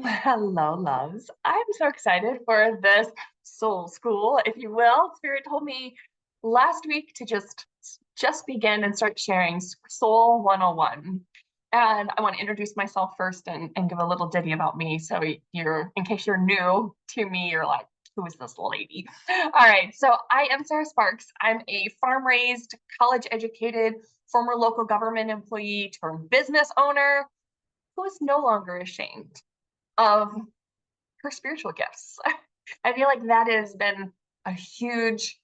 Hello, loves. I'm so excited for this soul school, if you will. Spirit told me last week to just begin and start sharing Soul 101. And I want to introduce myself first and give a little ditty about me. So you're, in case you're new to me, you're like, who is this lady? All right. So I am Sarah Sparks. I'm a farm raised, college educated, former local government employee turned business owner who is no longer ashamed of her spiritual gifts. I feel like that has been a huge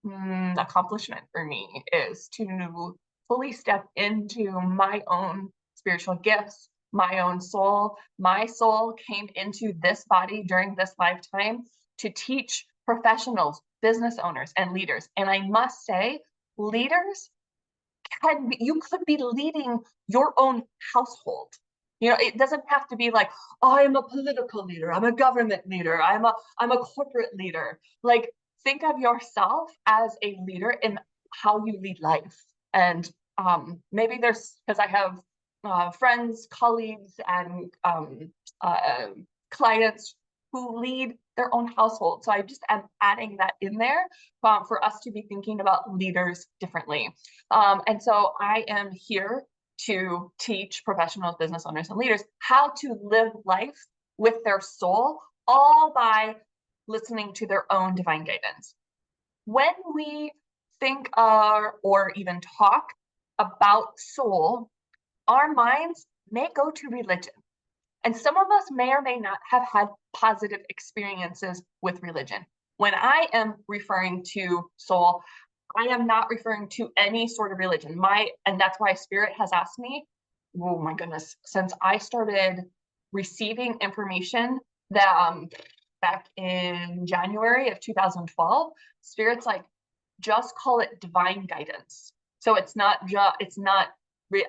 accomplishment for me is to fully step into my own spiritual gifts, my own soul. My soul came into this body during this lifetime to teach professionals, business owners, and leaders. And I must say, leaders you could be leading your own household. It doesn't have to be like, oh, I'm a political leader, I'm a government leader, I'm a corporate leader. Like, think of yourself as a leader in how you lead life. And maybe there's because I have friends, colleagues, and clients who lead their own household. So I just am adding that in there for us to be thinking about leaders differently. And so I am here to teach professionals, business owners, and leaders how to live life with their soul, all by listening to their own divine guidance. When we think or even talk about soul, our minds may go to religion. And some of us may or may not have had positive experiences with religion. When I am referring to soul, I am not referring to any sort of religion. And that's why Spirit has asked me, oh my goodness, since I started receiving information that back in January of 2012, Spirit's like, just call it divine guidance. So it's not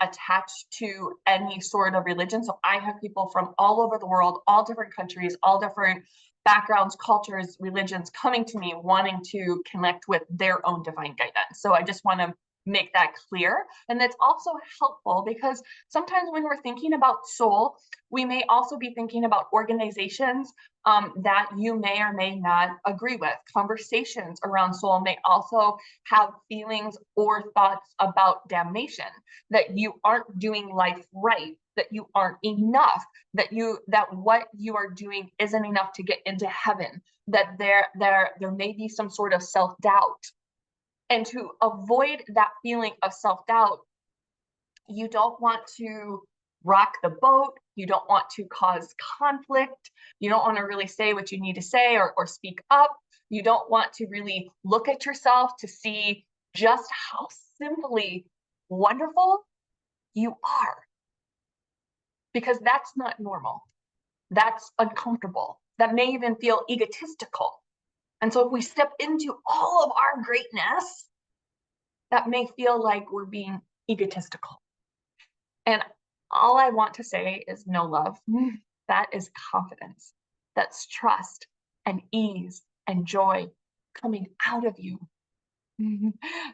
attached to any sort of religion. So I have people from all over the world, all different countries, all different backgrounds, cultures, religions coming to me wanting to connect with their own divine guidance. So I just want to make that clear. And that's also helpful because sometimes when we're thinking about soul, we may also be thinking about organizations that you may or may not agree with. Conversations around soul may also have feelings or thoughts about damnation, that you aren't doing life right, that you aren't enough, that what you are doing isn't enough to get into heaven, that there may be some sort of self-doubt. And to avoid that feeling of self-doubt, you don't want to rock the boat. You don't want to cause conflict. You don't want to really say what you need to say or speak up. You don't want to really look at yourself to see just how simply wonderful you are. Because that's not normal. That's uncomfortable. That may even feel egotistical. And so if we step into all of our greatness, that may feel like we're being egotistical. And all I want to say is no, love. That is confidence. That's trust and ease and joy coming out of you.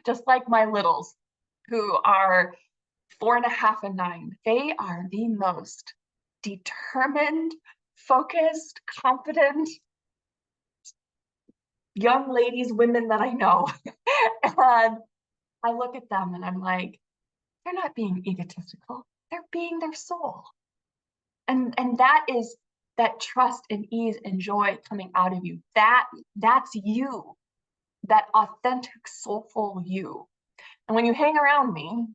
Just like my littles who are 4.5 and 9, they are the most determined, focused, confident young ladies, women that I know. And I look at them and I'm like, they're not being egotistical. They're being their soul. And that is that trust and ease and joy coming out of you. That's you, that authentic, soulful you. And when you hang around me,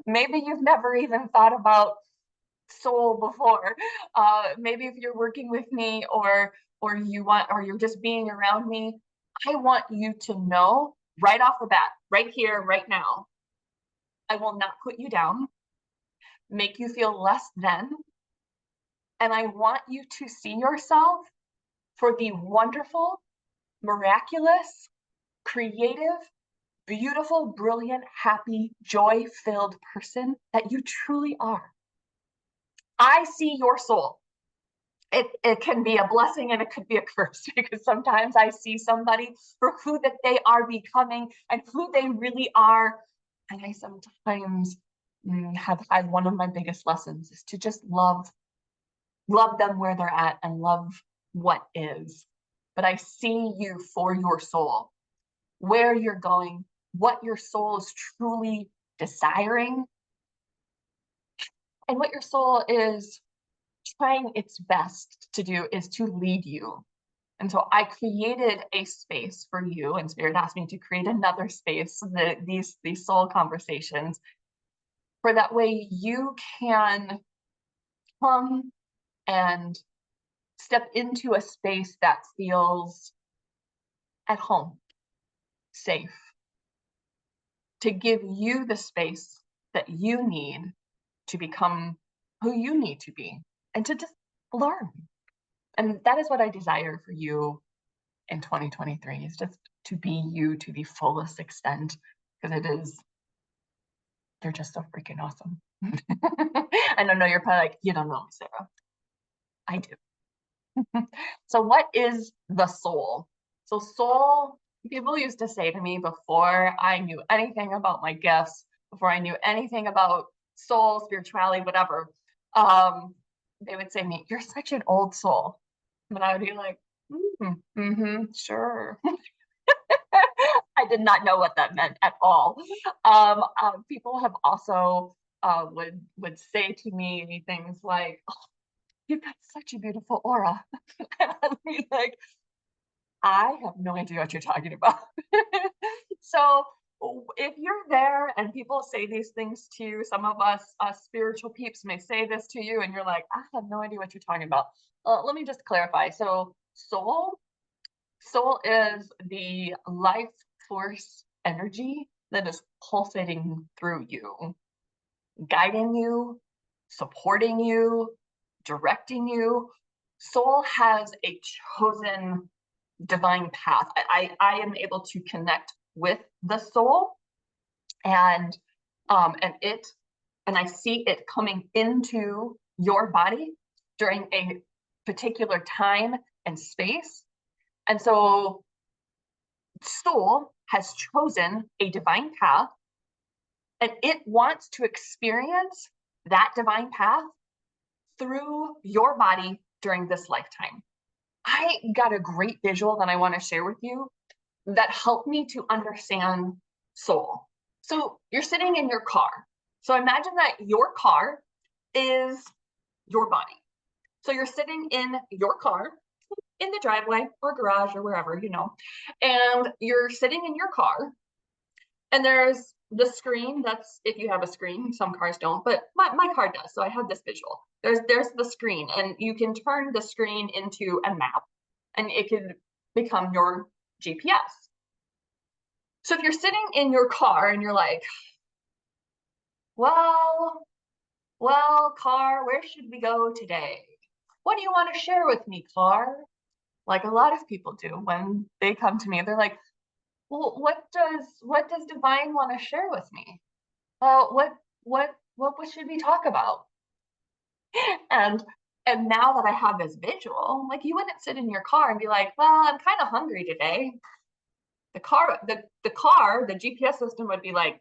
maybe you've never even thought about soul before. Maybe if you're working with me or you're just being around me, I want you to know right off the bat, right here, right now, I will not put you down, make you feel less than. And I want you to see yourself for the wonderful, miraculous, creative, beautiful, brilliant, happy, joy-filled person that you truly are. I see your soul. It can be a blessing and it could be a curse because sometimes I see somebody for who that they are becoming and who they really are. And I sometimes have had one of my biggest lessons is to just love love them where they're at, and love what is. But I see you for your soul, where you're going, what your soul is truly desiring, and what your soul is trying its best to do is to lead you. And so I created a space for you, and Spirit asked me to create another space, these soul conversations, for that way you can come and step into a space that feels at home, safe, to give you the space that you need to become who you need to be and to just learn. And that is what I desire for you in 2023, is just to be you to the fullest extent, because you're just so freaking awesome. I don't know, you're probably like, you don't know me, Sarah. I do. So what is the soul? So soul, people used to say to me before I knew anything about my gifts, before I knew anything about soul, spirituality, whatever, they would say to me, you're such an old soul. And I would be like, sure. I did not know what that meant at all. People have also would say to me things like, oh, you've got such a beautiful aura. And I'd be like, I have no idea what you're talking about. So if you're there and people say these things to you, some of us spiritual peeps may say this to you, and you're like, I have no idea what you're talking about. Let me just clarify. So soul is the life force energy that is pulsating through you, guiding you, supporting you, directing you. Soul has a chosen divine path. I am able to connect with the soul, and I see it coming into your body during a particular time and space. And so soul has chosen a divine path, and it wants to experience that divine path through your body during this lifetime. I got a great visual that I want to share with you that helped me to understand soul. So you're sitting in your car. So imagine that your car is your body. So you're sitting in your car in the driveway or garage or wherever, and you're sitting in your car, and there's the screen. That's if you have a screen. Some cars don't, but my car does. So I have this visual. There's the screen, and you can turn the screen into a map, and it could become your GPS. So if you're sitting in your car and you're like, well, car, where should we go today? What do you want to share with me, car? Like a lot of people do when they come to me. They're like, well, what does divine want to share with me? What should we talk about? And now that I have this visual, like, you wouldn't sit in your car and be like, well, I'm kind of hungry today. The GPS system would be like,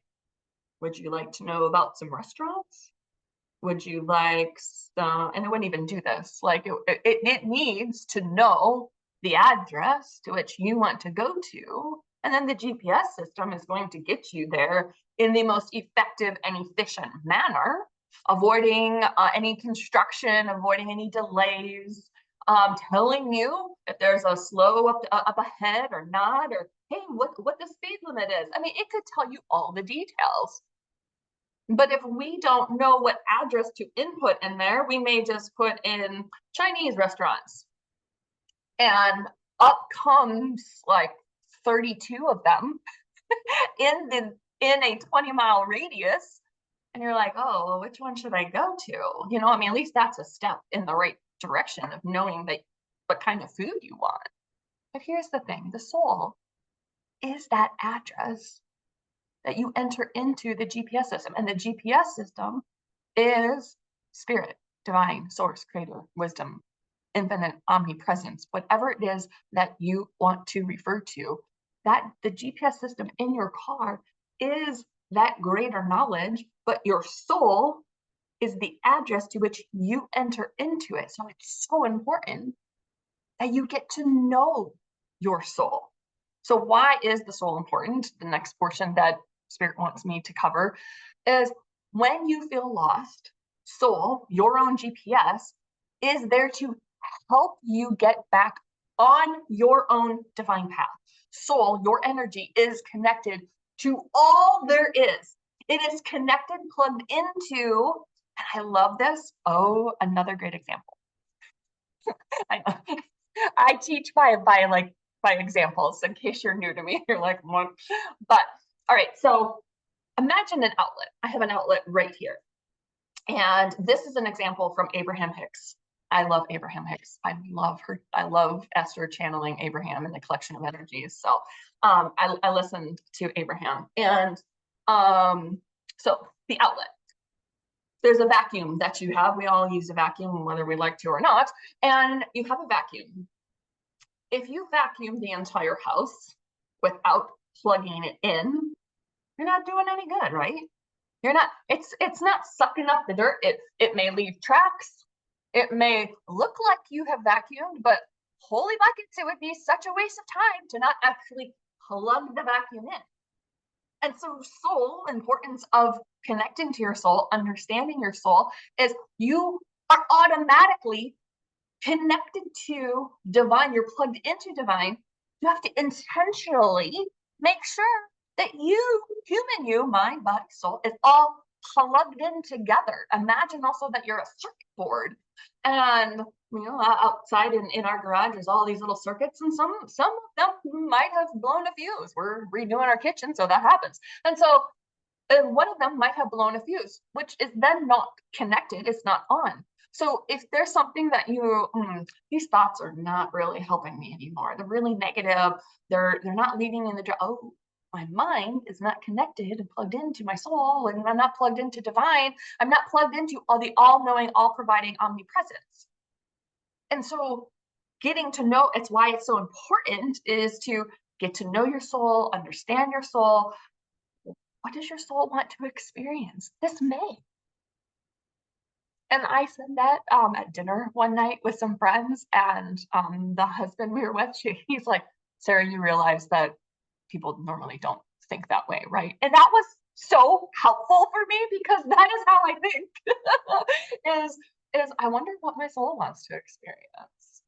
would you like to know about some restaurants? Would you like some, and it wouldn't even do this. Like it needs to know the address to which you want to go to. And then the GPS system is going to get you there in the most effective and efficient manner, avoiding any construction, avoiding any delays, telling you if there's a slow up ahead or not, or hey, what the speed limit is. I mean, it could tell you all the details. But if we don't know what address to input in there, we may just put in Chinese restaurants, and up comes like 32 of them in a 20-mile radius. And you're like, oh, well, which one should I go to? I mean, at least that's a step in the right direction of knowing that what kind of food you want. But here's the thing, the soul is that address that you enter into the GPS system. And the GPS system is spirit, divine, source, creator, wisdom, infinite omnipresence, whatever it is that you want to refer to. That the GPS system in your car is that greater knowledge, but your soul is the address to which you enter into it. So it's so important that you get to know your soul. So why is the soul important? The next portion that Spirit wants me to cover is when you feel lost, soul, your own GPS, is there to help you get back on your own divine path. Soul, your energy is connected to all there is. It is connected, plugged into, and I love this. Oh, another great example. I teach by examples in case you're new to me. You're like, what? But all right, so imagine an outlet. I have an outlet right here. And this is an example from Abraham Hicks. I love Abraham Hicks. I love her. I love Esther channeling Abraham in the collection of energies. So I listened to Abraham. And so the outlet. There's a vacuum that you have. We all use a vacuum, whether we like to or not. And you have a vacuum. If you vacuum the entire house without plugging it in, you're not doing any good, right? You're not, it's not sucking up the dirt. It may leave tracks. It may look like you have vacuumed, but holy buckets, it would be such a waste of time to not actually plug the vacuum in. And so soul, importance of connecting to your soul, understanding your soul, is you are automatically connected to divine. You're plugged into divine. You have to intentionally make sure that you, human you, mind, body, soul, is all plugged in together. Imagine also that you're a circuit board, and outside in our garage there's all these little circuits, and some of them might have blown a fuse. We're redoing our kitchen, so that happens. And so one of them might have blown a fuse, which is then not connected. It's not on. So if there's something that these thoughts are not really helping me anymore, they're really negative, they're not leading in the, oh, my mind is not connected and plugged into my soul, and I'm not plugged into divine, I'm not plugged into the all-knowing, all-providing omnipresence. And so getting to know, it's why it's so important, is to get to know your soul, understand your soul. What does your soul want to experience this May? And I said that at dinner one night with some friends, and the husband we were with, he's like, Sarah, you realize that people normally don't think that way, right? And that was so helpful for me, because that is how I think. is I wonder what my soul wants to experience.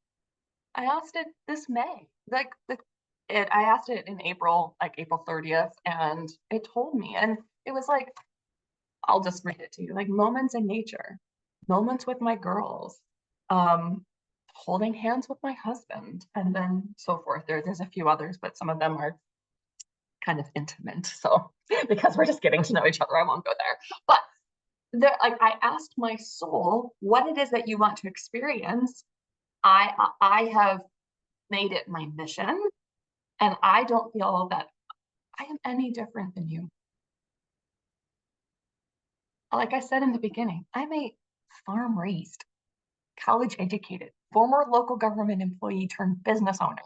I asked it this May, I asked it in April, like April 30th, and it told me, and it was like, I'll just read it to you, like moments in nature, moments with my girls, holding hands with my husband, and then so forth. There's a few others, but some of them are kind of intimate. So because we're just getting to know each other, I won't go there. But I asked my soul what it is that you want to experience. I have made it my mission, and I don't feel that I am any different than you. Like I said in the beginning, I'm a farm raised, college educated, former local government employee turned business owner.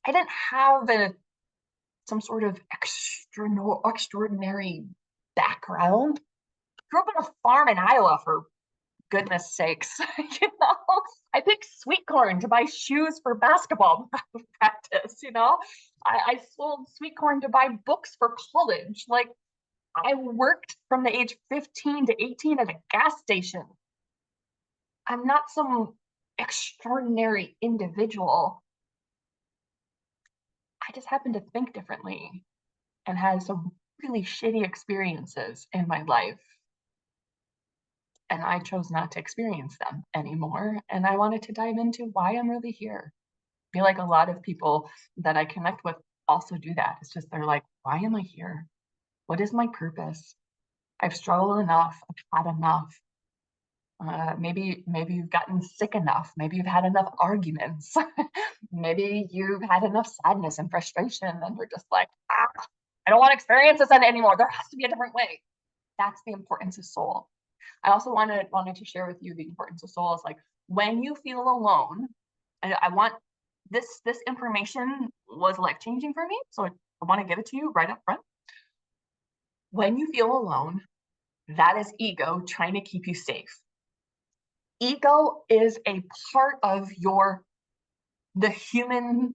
I didn't have some sort of extraordinary background. Grew up on a farm in Iowa, for goodness sakes. I picked sweet corn to buy shoes for basketball practice. I sold sweet corn to buy books for college. Like, I worked from the age 15 to 18 at a gas station. I'm not some extraordinary individual. I just happen to think differently and had some really shitty experiences in my life. And I chose not to experience them anymore. And I wanted to dive into why I'm really here. I feel like a lot of people that I connect with also do that. It's just, they're like, why am I here? What is my purpose? I've struggled enough. I've had enough. Maybe you've gotten sick enough. Maybe you've had enough arguments. Maybe you've had enough sadness and frustration, and you're just like, I don't want to experience this anymore. There has to be a different way. That's the importance of soul. I also wanted to share with you the importance of soul is, like, when you feel alone, and I want this information was life-changing for me, so I want to give it to you right up front. When you feel alone, That is ego trying to keep you safe. Ego is a part of the human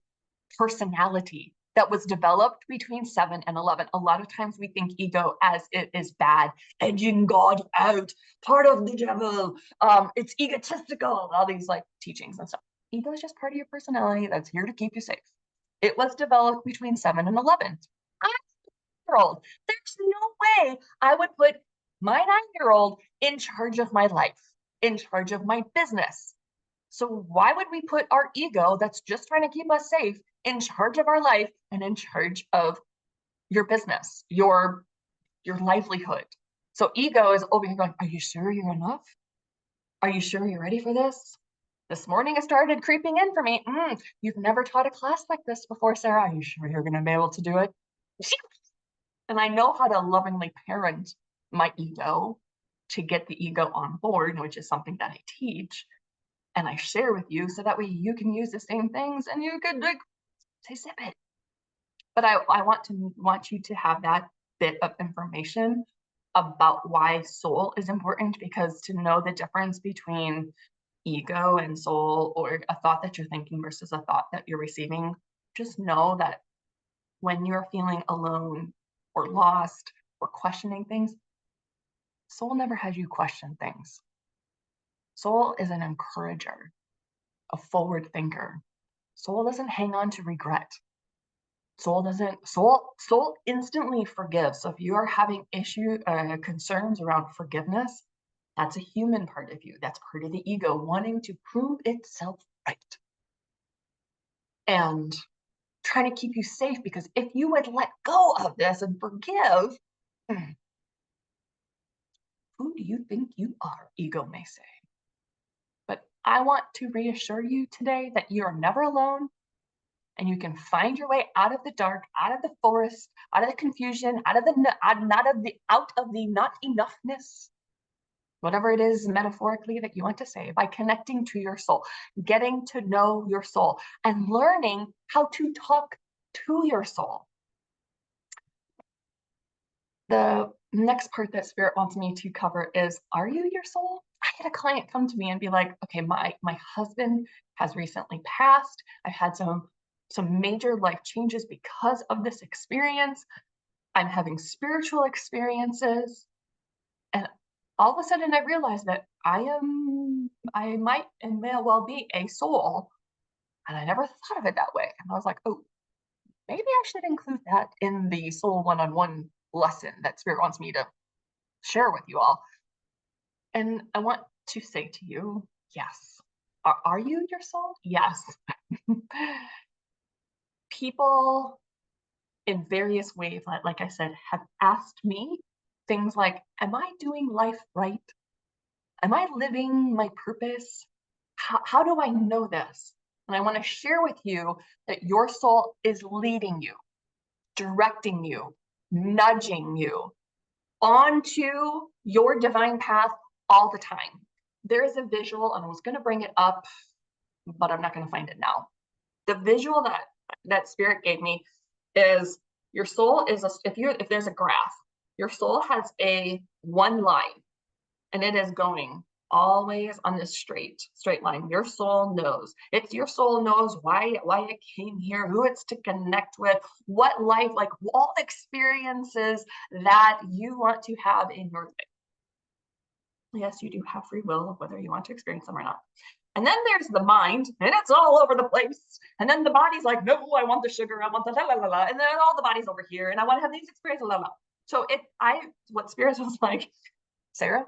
personality that was developed between 7 and 11. A lot of times we think ego as it is bad, edging God out, part of the devil, it's egotistical, all these like teachings and stuff. Ego is just part of your personality that's here to keep you safe. It was developed between 7 and 11. I'm a 9-year-old. There's no way I would put my 9-year-old in charge of my life, in charge of my business. So why would we put our ego that's just trying to keep us safe in charge of our life and in charge of your business, your livelihood? So ego is over here going, are you sure you're enough? Are you sure you're ready for this? This morning it started creeping in for me. You've never taught a class like this before, Sarah. Are you sure you're going to be able to do it? And I know how to lovingly parent my ego to get the ego on board, which is something that I teach and I share with you, so that way you can use the same things and you could like say zip it. But I want you to have that bit of information about why soul is important, because to know the difference between ego and soul, or a thought that you're thinking versus a thought that you're receiving, just know that when you're feeling alone or lost or questioning things, soul never has you question things. Soul is an encourager, a forward thinker. Soul doesn't hang on to regret. Soul instantly forgives. So if you are having concerns around forgiveness, that's a human part of you. That's part of the ego wanting to prove itself right and trying to keep you safe, because if you would let go of this and forgive, who do you think you are? Ego may say. But I want to reassure you today that you are never alone, and you can find your way out of the dark, out of the forest, out of the confusion, out of the not enoughness, whatever it is metaphorically that you want to say, by connecting to your soul, getting to know your soul, and learning how to talk to your soul. The next part that Spirit wants me to cover is, are you your soul? I had a client come to me and be like, okay, my husband has recently passed. I've had some major life changes because of this experience. I'm having spiritual experiences. And all of a sudden I realized that I might and may well be a soul. And I never thought of it that way. And I was like, oh, maybe I should include that in the soul one-on-one lesson that Spirit wants me to share with you all. And I want to say to you, yes. Are you your soul? Yes. People in various ways, like I said, have asked me things like, am I doing life right? Am I living my purpose? How do I know this? And I want to share with you that your soul is leading you, directing you, nudging you onto your divine path all the time. There is a visual, and I was going to bring it up, but I'm not going to find it now. The visual that Spirit gave me is, your soul is if there's a graph, your soul has one line, and it is going always on this straight line. Your soul knows. Your soul knows why it came here, who it's to connect with, what life, like all experiences that you want to have in your life. Yes, you do have free will of whether you want to experience them or not. And then there's the mind, and it's all over the place. And then the body's like, no, I want the sugar, I want the la la la la. And then all the body's over here, and I want to have these experiences, la la. So what Spirit was like, Sarah,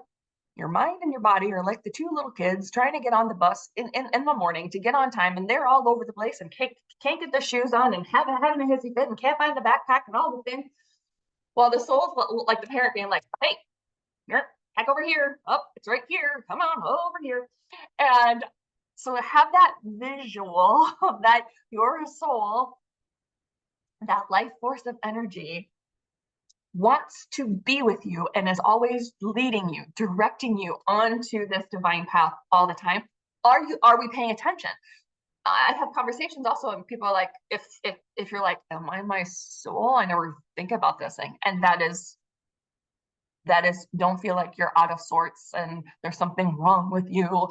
your mind and your body are like the two little kids trying to get on the bus in the morning to get on time, and they're all over the place and can't get their shoes on and having a hissy fit and can't find the backpack and all the things. Well, the soul's like the parent being like, hey, back over here. Oh, it's right here. Come on, over here. And so have that visual of that your soul, that life force of energy, wants to be with you and is always leading you, directing you onto this divine path all the time. Are we paying attention? I have conversations also, and people are like, if you're like, am I my soul? I never think about this thing. And that is that is, don't feel like you're out of sorts and there's something wrong with you.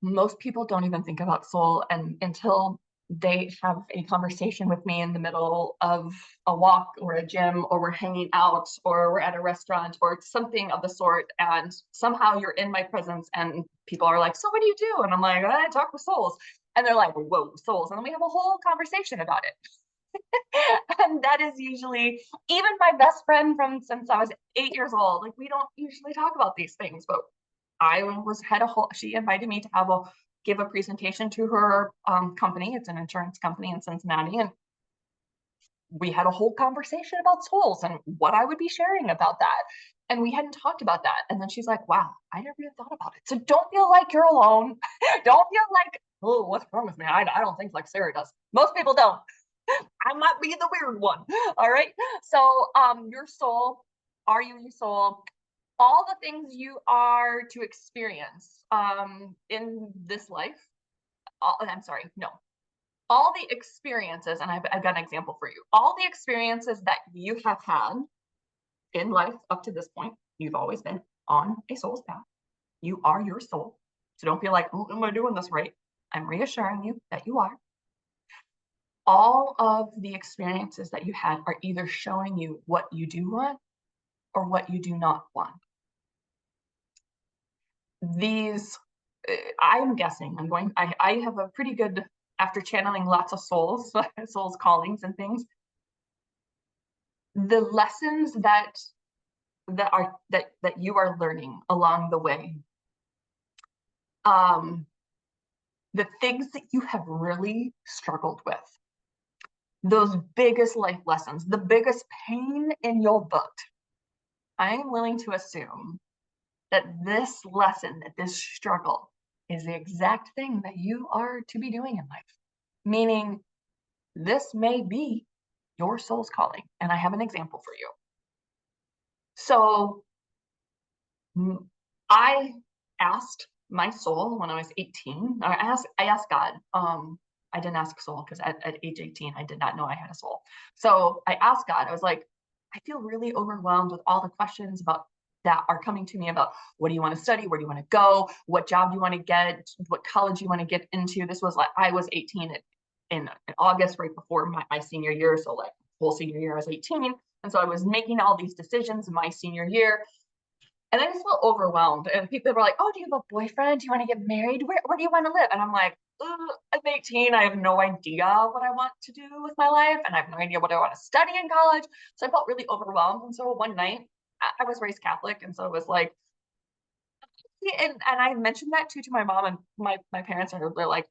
Most people don't even think about soul and until they have a conversation with me in the middle of a walk or a gym, or we're hanging out, or we're at a restaurant or something of the sort, and somehow you're in my presence and people are like, so what do you do? And I'm like, I talk with souls. And they're like, whoa, souls. And then we have a whole conversation about it. And that is usually, even my best friend from since I was 8 years old, like we don't usually talk about these things, but she invited me to give a presentation to her company. It's an insurance company in Cincinnati. And we had a whole conversation about souls and what I would be sharing about that. And we hadn't talked about that. And then she's like, wow, I never even thought about it. So don't feel like you're alone. Don't feel like, oh, what's wrong with me? I don't think like Sarah does. Most people don't. I might be the weird one. All right. So your soul, are you your soul? All the things you are to experience in this life. I'm sorry, no. All the experiences, and I've got an example for you. All the experiences that you have had in life up to this point, you've always been on a soul's path. You are your soul. So don't feel like, oh, am I doing this right? I'm reassuring you that you are. All of the experiences that you had are either showing you what you do want or what you do not want. These, I'm guessing, I have a pretty good, after channeling lots of souls, souls callings and things, the lessons that you are learning along the way, the things that you have really struggled with, those biggest life lessons, the biggest pain in your book, I am willing to assume that this lesson, that this struggle is the exact thing that you are to be doing in life. Meaning, this may be your soul's calling. And I have an example for you. So I asked my soul when I was 18. I asked God. I didn't ask soul because at age 18, I did not know I had a soul. So I asked God, I was like, I feel really overwhelmed with all the questions about that are coming to me about what do you want to study? Where do you want to go? What job do you want to get? What college do you want to get into? This was like, I was 18 in August, right before my senior year. So like whole senior year, I was 18. And so I was making all these decisions in my senior year. And I just felt overwhelmed. And people were like, oh, do you have a boyfriend? Do you want to get married? Where do you want to live? And I'm like, I'm 18. I have no idea what I want to do with my life. And I have no idea what I want to study in college. So I felt really overwhelmed. And so one night, I was raised Catholic. And so it was like, and I mentioned that too to my mom and my parents. And they're like,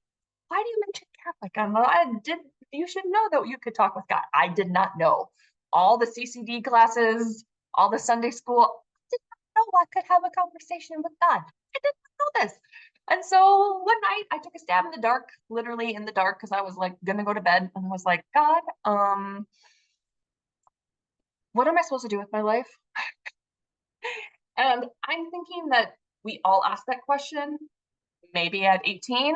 why do you mention Catholic? You should know that you could talk with God. I did not know. All the CCD classes, all the Sunday school, know I could have a conversation with God. I didn't know this. And so one night I took a stab in the dark, literally in the dark, because I was like gonna go to bed, and I was like, God, what am I supposed to do with my life? And I'm thinking that we all ask that question, maybe at 18,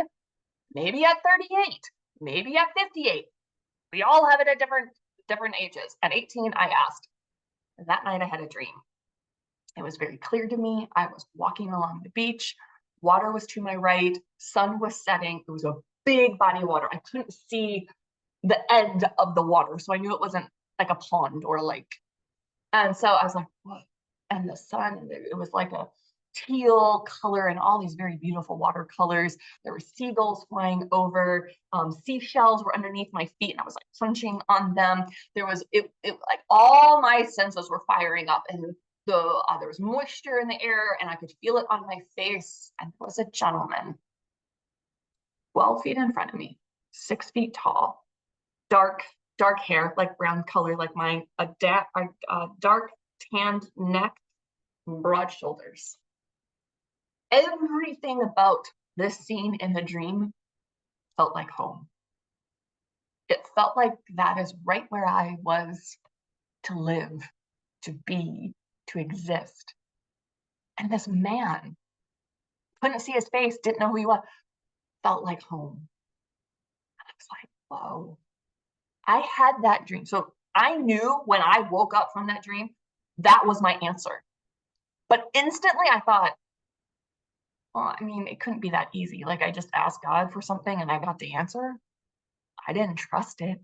maybe at 38, maybe at 58. We all have it at different ages. At 18, I asked. And that night I had a dream. It was very clear to me. I was walking along the beach. Water was to my right. Sun was setting. It was a big body of water. I couldn't see the end of the water. So I knew it wasn't like a pond or a lake. And so I was like, whoa. And the sun, it was like a teal color and all these very beautiful watercolors. There were seagulls flying over. Seashells were underneath my feet and I was like crunching on them. There was, it like all my senses were firing up, and there was moisture in the air and I could feel it on my face. And there was a gentleman 12 feet in front of me, 6 feet tall, dark hair, like brown color, like mine, a dark tanned neck, broad shoulders. Everything about this scene in the dream felt like home. It felt like that is right where I was to live, to be, to exist. And this man, couldn't see his face, didn't know who he was, felt like home. And I was like, whoa. I had that dream. So I knew when I woke up from that dream, that was my answer. But instantly I thought, well, I mean, it couldn't be that easy. Like I just asked God for something and I got the answer. I didn't trust it.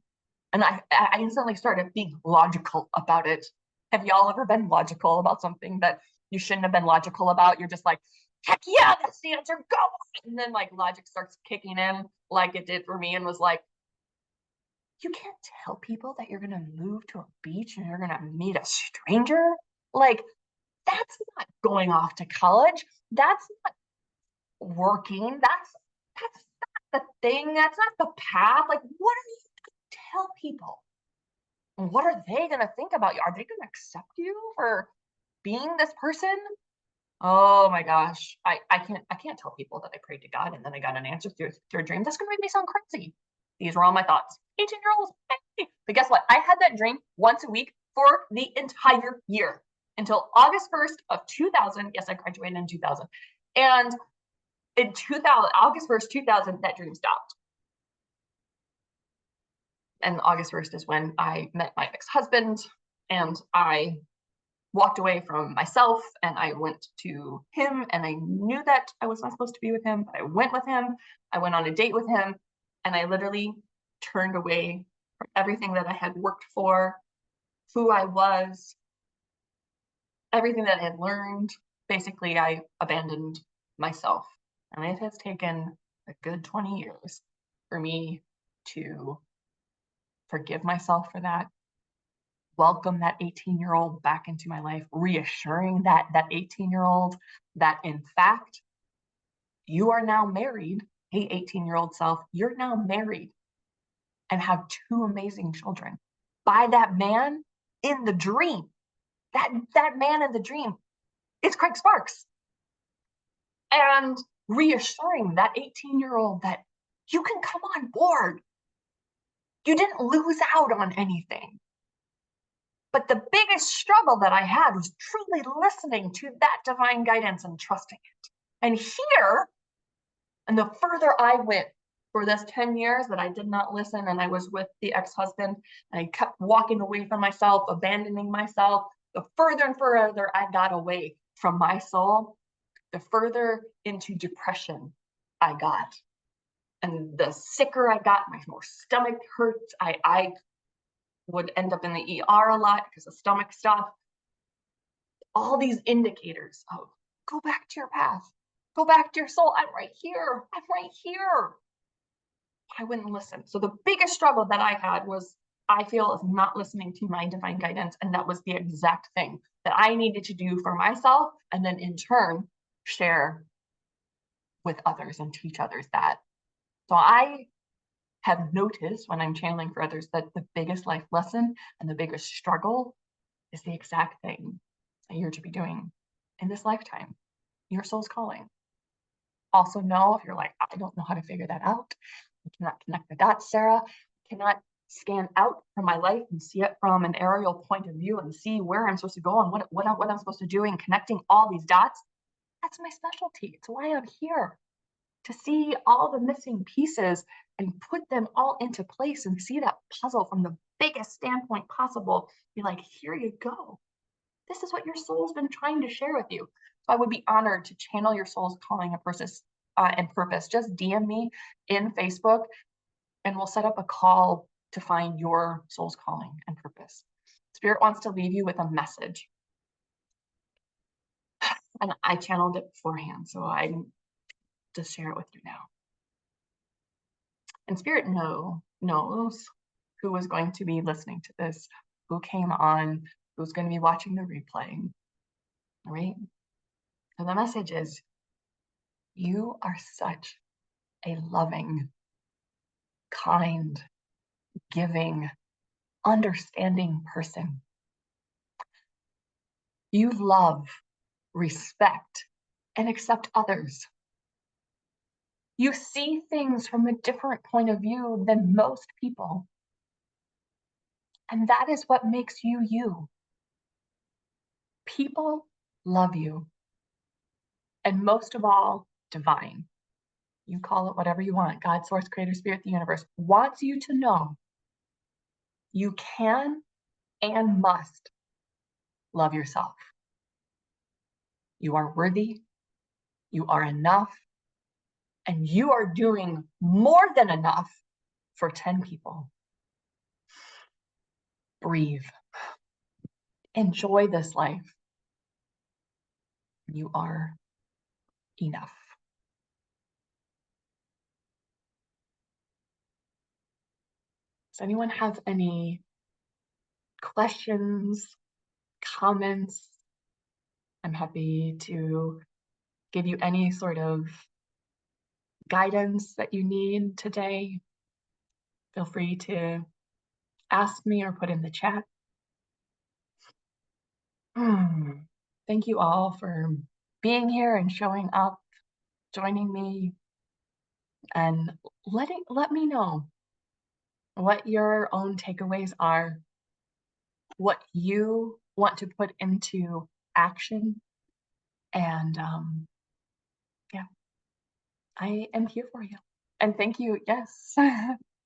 And I instantly started being logical about it. Have y'all ever been logical about something that you shouldn't have been logical about? You're just like, heck yeah, that's the answer, go! And then like logic starts kicking in like it did for me and was like, you can't tell people that you're gonna move to a beach and you're gonna meet a stranger? Like, that's not going off to college. That's not working. That's not the thing. That's not the path. Like, what are you gonna tell people? And what are they gonna think about you? Are they gonna accept you for being this person? Oh my gosh. I can't tell people that I prayed to God and then I got an answer through a dream. That's gonna make me sound crazy. These were all my thoughts. 18-year-olds. Hey. But guess what? I had that dream once a week for the entire year until August 1st of 2000. Yes, I graduated in 2000. And in 2000, August 1st, 2000, that dream stopped. And August 1st is when I met my ex-husband and I walked away from myself and I went to him, and I knew that I was not supposed to be with him, but I went with him. I went on a date with him and I literally turned away from everything that I had worked for, who I was, everything that I had learned. Basically, I abandoned myself. And it has taken a good 20 years for me to forgive myself for that, welcome that 18-year-old back into my life, reassuring that 18-year-old that in fact, you are now married. Hey, 18-year-old self, you're now married and have two amazing children by that man in the dream. That man in the dream is Craig Sparks. And reassuring that 18-year-old that you can come on board. You didn't lose out on anything. But the biggest struggle that I had was truly listening to that divine guidance and trusting it. And here, and the further I went for this 10 years that I did not listen, and I was with the ex-husband, and I kept walking away from myself, abandoning myself, the further and further I got away from my soul, the further into depression I got. And the sicker I got, my more stomach hurts. I would end up in the ER a lot because of stomach stuff. All these indicators of go back to your path, go back to your soul. I'm right here. I'm right here. I wouldn't listen. So the biggest struggle that I had was, I feel, is not listening to my divine guidance. And that was the exact thing that I needed to do for myself. And then in turn, share with others and teach others that. So I have noticed when I'm channeling for others that the biggest life lesson and the biggest struggle is the exact thing that you're to be doing in this lifetime. Your soul's calling. Also know, if you're like, I don't know how to figure that out, I cannot connect the dots, Sarah, I cannot scan out from my life and see it from an aerial point of view and see where I'm supposed to go and what I'm supposed to do, and connecting all these dots. That's my specialty. It's why I'm here, to see all the missing pieces and put them all into place and see that puzzle from the biggest standpoint possible. Be like, here you go. This is what your soul's been trying to share with you. So I would be honored to channel your soul's calling and purpose. Just DM me in Facebook and we'll set up a call to find your soul's calling and purpose. Spirit wants to leave you with a message. And I channeled it beforehand, so I'm just share it with you now. And Spirit knows who is going to be listening to this, who came on, who's going to be watching the replay. All right? So the message is, you are such a loving, kind, giving, understanding person. You love, respect, and accept others. You see things from a different point of view than most people. And that is what makes you you. People love you. And most of all, divine. You call it whatever you want. God, source, creator, spirit, the universe wants you to know you can and must love yourself. You are worthy. You are enough. And you are doing more than enough for 10 people. Breathe. Enjoy this life. You are enough. Does anyone have any questions, comments? I'm happy to give you any sort of guidance that you need today. Feel free to ask me or put in the chat. Thank you all for being here and showing up, joining me, and let me know what your own takeaways are, what you want to put into action. And yeah, I am here for you. And thank you, yes.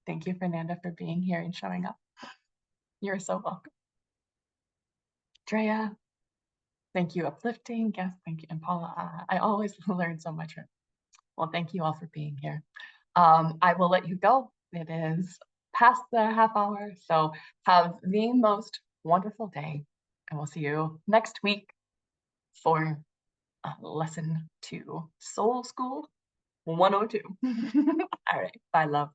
Thank you, Fernanda, for being here and showing up. You're so welcome. Drea, thank you, Uplifting. Yes, thank you. And Paula, I always learn so much. Well, thank you all for being here. I will let you go. It is past the half hour, so have the most wonderful day, and we'll see you next week for lesson 2, Soul School 102. All right, bye, love.